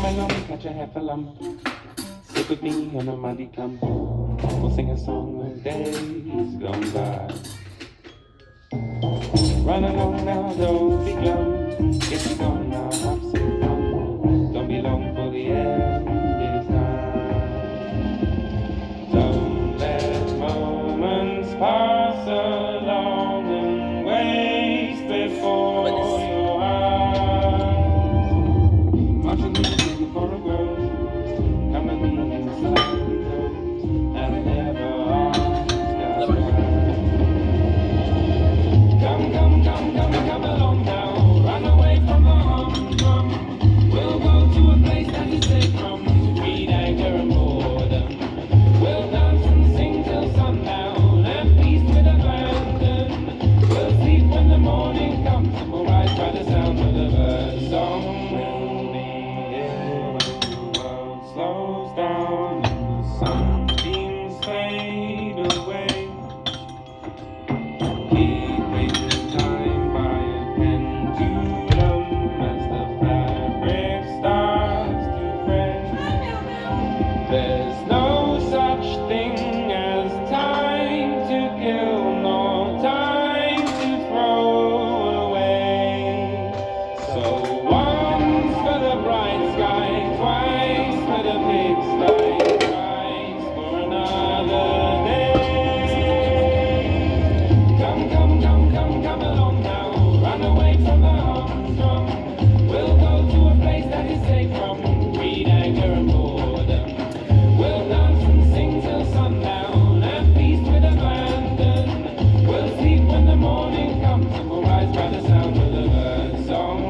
Come along, catch a heffalump. Sit with me on a muddy clump. We'll sing a song of days gone by. Run along now, don't be glum. Get you gone now, have some fun. Don't be long for the end is nigh. Don't let moments pass along and waste before your eyes. March with me to the forest world. Come with me inside the coast and never ask us why. Come along now, run away from the humdrum. We'll go to a place that is safe from greed, anger and boredom. We'll dance and sing till sundown and feast with abandon. We'll sleep when the morning comes and we'll rise by the sound of the bird song. We'll be here when the world slows down and the sunbeams fade away. Keeping time by a pendulum as the fabric starts to fray. There's no such thing as time to kill, nor time to throw away. So once for the bright sky, twice for the pigsty, thrice for another day. Come along now, run away from the humdrum. We'll go to a place that is safe from greed, anger and boredom. We'll dance and sing till sundown and feast with abandon. We'll sleep when the morning comes and we'll rise by the sound of the bird song.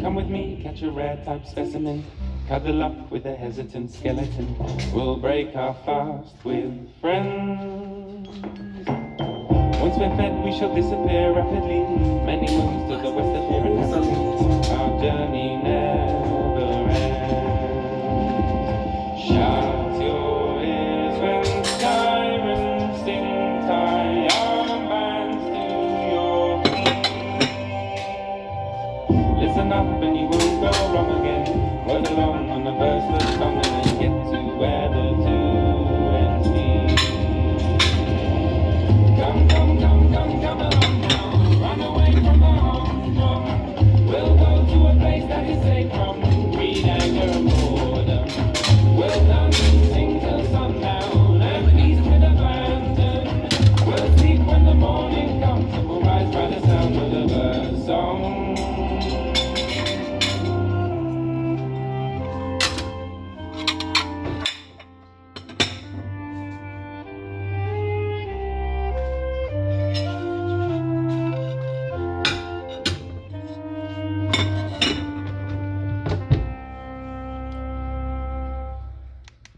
Come with me, catch a rare type specimen. Cuddle up with a hesitant skeleton. We'll break our fast with friends. Once we're fed, we shall disappear rapidly. Many moons to the west of here and happily. Our journey never